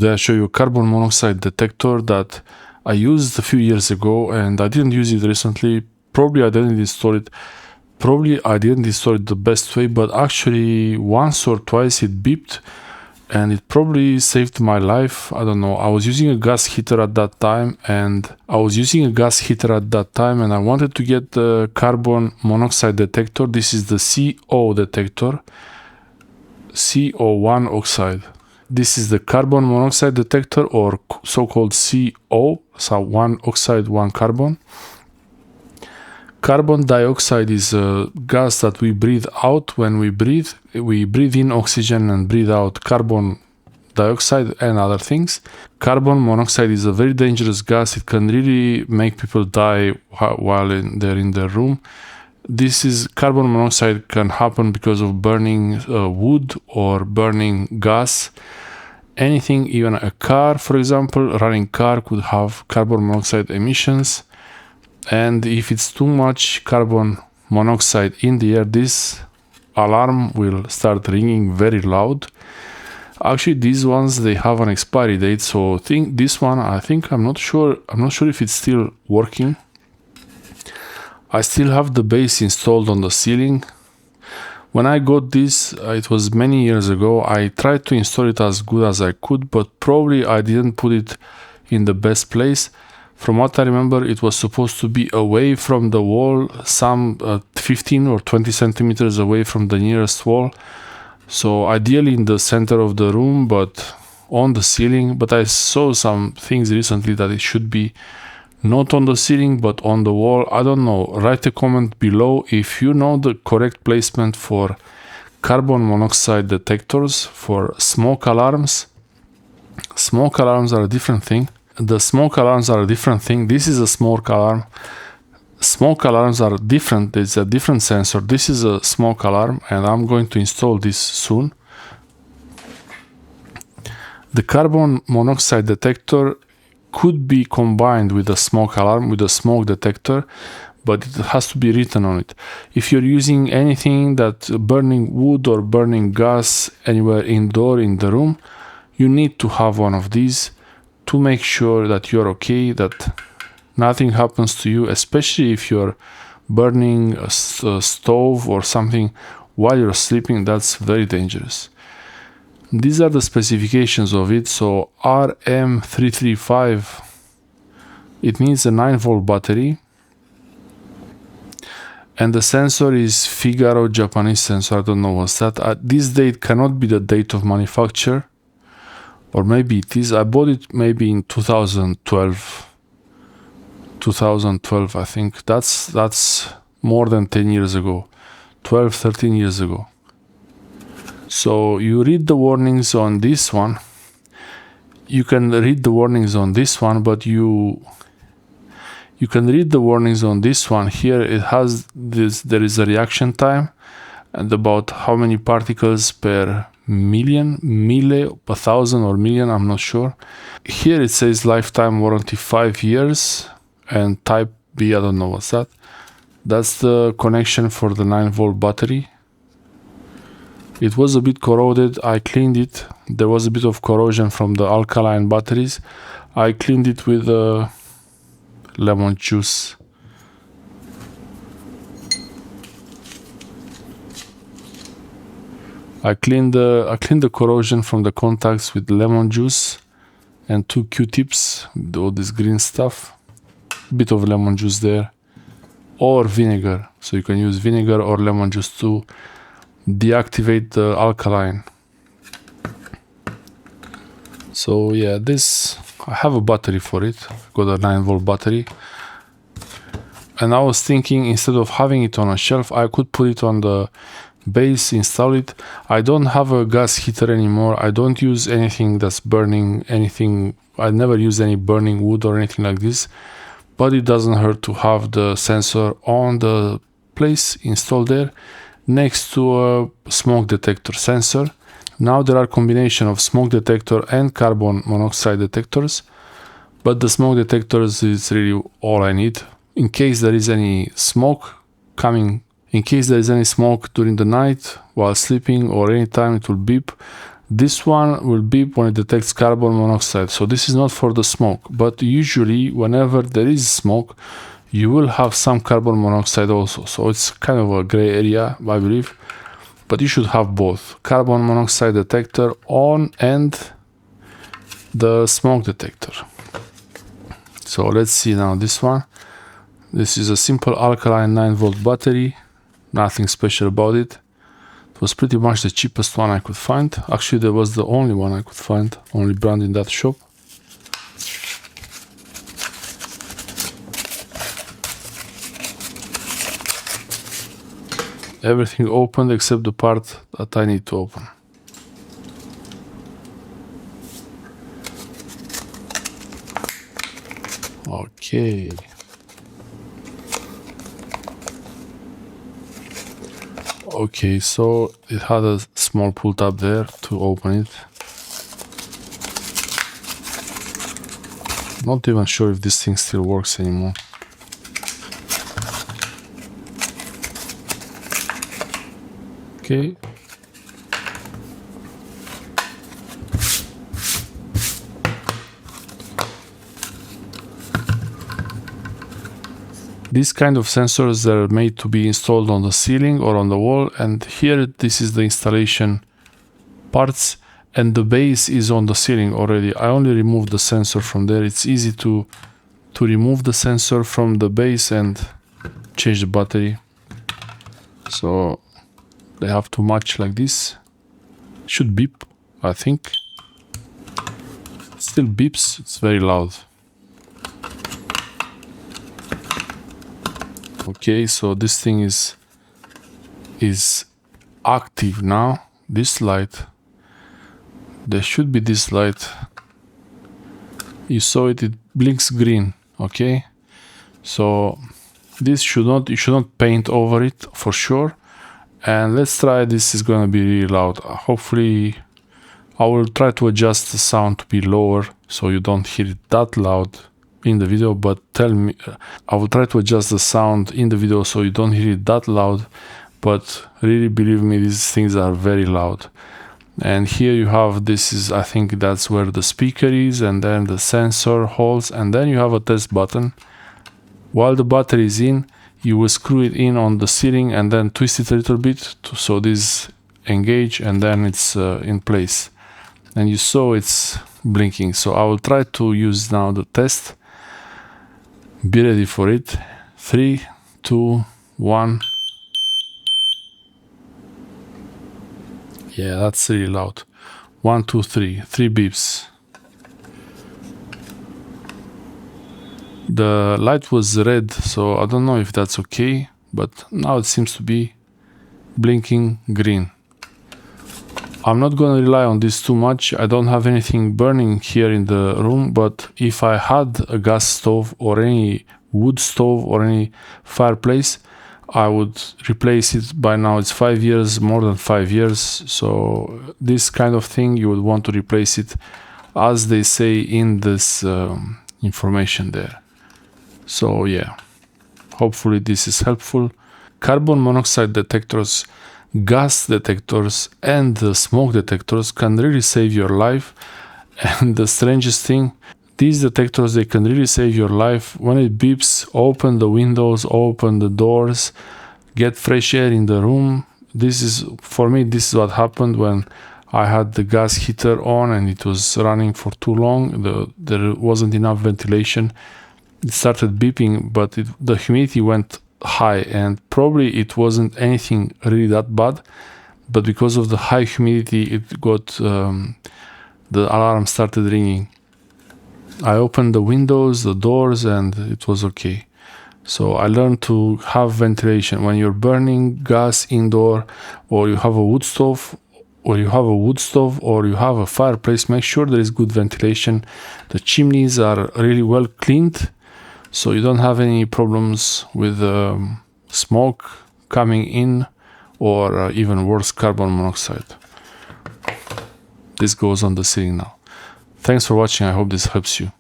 Today I show you a carbon monoxide detector that I used a few years ago and I didn't use it recently. Probably I didn't install it the best way, but actually once or twice it beeped and it probably saved my life. I don't know. I was using a gas heater at that time and I wanted to get the carbon monoxide detector. This is the CO detector, CO1 oxide. This is the carbon monoxide detector, or so-called CO, so 1 oxide, 1 carbon. Carbon dioxide is a gas that we breathe out when we breathe. We breathe in oxygen and breathe out carbon dioxide and other things. Carbon monoxide is a very dangerous gas. It can really make people die while they're in their room. Carbon monoxide can happen because of burning wood or burning gas. Anything, even a car, for example, running car could have carbon monoxide emissions. And if it's too much carbon monoxide in the air, this alarm will start ringing very loud. Actually, these ones, they have an expiry date. So I'm not sure if it's still working. I still have the base installed on the ceiling. When I got this, it was many years ago. I tried to install it as good as I could, but probably I didn't put it in the best place. From what I remember, it was supposed to be away from the wall, some 15 or 20 centimeters away from the nearest wall. So ideally in the center of the room, but on the ceiling. But I saw some things recently that it should be not on the ceiling, but on the wall. I don't know. Write a comment below if you know the correct placement for carbon monoxide detectors for smoke alarms. Smoke alarms are a different thing. This is a smoke alarm. Smoke alarms are different. It's a different sensor. This is a smoke alarm, and I'm going to install this soon. The carbon monoxide detector could be combined with a smoke alarm, with a smoke detector, but it has to be written on it. If you're using anything that burning wood or burning gas anywhere indoor in the room, you need to have one of these to make sure that you're okay, that nothing happens to you, especially if you're burning a stove or something while you're sleeping. That's very dangerous. These are the specifications of it. So RM335, it needs a 9-volt battery. And the sensor is Figaro Japanese sensor. I don't know what's that. This date cannot be the date of manufacture. Or maybe it is. I bought it maybe in 2012. 2012, I think. That's more than 10 years ago. 12, 13 years ago. So you read the warnings on this one. You can read the warnings on this one, but you can read the warnings on this one. Here it has this. There is a reaction time and about how many particles per million, mille, 1,000 or million, I'm not sure. Here it says lifetime warranty 5 years and type B, I don't know what's that. That's the connection for the 9-volt battery. It was a bit corroded. I cleaned it. There was a bit of corrosion from the alkaline batteries. I cleaned it with lemon juice. I cleaned the corrosion from the contacts with lemon juice and 2 Q-tips with all this green stuff. Bit of lemon juice there, or vinegar. So you can use vinegar or lemon juice to deactivate the alkaline. So yeah, I have a battery for it. I've got a 9-volt battery. And I was thinking, instead of having it on a shelf, I could put it on the base, install it. I don't have a gas heater anymore. I don't use anything that's burning anything. I never use any burning wood or anything like this. But it doesn't hurt to have the sensor on the place installed there next to a smoke detector sensor. Now there are combination of smoke detector and carbon monoxide detectors, but the smoke detectors is really all I need. In case there is any smoke during the night while sleeping or anytime, it will beep. This one will beep when it detects carbon monoxide. So this is not for the smoke, but usually whenever there is smoke, you will have some carbon monoxide also. So it's kind of a gray area, I believe, but you should have both carbon monoxide detector on and the smoke detector. So let's see now this one. This is a simple alkaline 9-volt battery, nothing special about it. It was pretty much the cheapest one I could find. Actually, that was the only one I could find, only brand in that shop. Everything opened except the part that I need to open. Okay. Okay, so it had a small pull tab there to open it. Not even sure if this thing still works anymore. Okay. These kind of sensors are made to be installed on the ceiling or on the wall, and here this is the installation parts, and the base is on the ceiling already. I only removed the sensor from there. It's easy to remove the sensor from the base and change the battery. So they have to match like this. Should beep, I think. It still beeps, it's very loud. Okay, so this thing is active now. This light, there should be this light. You saw it, it blinks green. Okay, so this you should not paint over it for sure. And let's try, this is gonna be really loud. Hopefully I will try to adjust the sound to be lower so you don't hear it that loud in the video, but tell me, I will try to adjust the sound in the video so you don't hear it that loud, but really believe me, these things are very loud. And here you have, this is, I think that's where the speaker is, and then the sensor holes, and then you have a test button. While the battery is in, you will screw it in on the ceiling and then twist it a little bit so this engage, and then it's in place. And you saw it's blinking, so I will try to use now the test. Be ready for it. 3, 2, 1. Yeah, that's really loud. 1, 2, 3. 3 beeps. The light was red, so I don't know if that's okay, but now it seems to be blinking green. I'm not going to rely on this too much. I don't have anything burning here in the room, but if I had a gas stove or any wood stove or any fireplace, I would replace it. By now it's 5 years, more than 5 years, so this kind of thing you would want to replace it, as they say in this information there. So yeah, hopefully this is helpful. Carbon monoxide detectors, gas detectors, and the smoke detectors can really save your life. And the strangest thing, these detectors, they can really save your life. When it beeps, open the windows, open the doors, get fresh air in the room. This is, for me, this is what happened when I had the gas heater on and it was running for too long. There wasn't enough ventilation. It started beeping, but the humidity went high, and probably it wasn't anything really that bad, but because of the high humidity, it got the alarm started ringing. I opened the windows, the doors, and it was okay. So I learned to have ventilation when you're burning gas indoor, or you have a wood stove, or you have a fireplace. Make sure there is good ventilation. The chimneys are really well cleaned, so you don't have any problems with smoke coming in, or even worse, carbon monoxide. This goes on the ceiling now. Thanks for watching. I hope this helps you.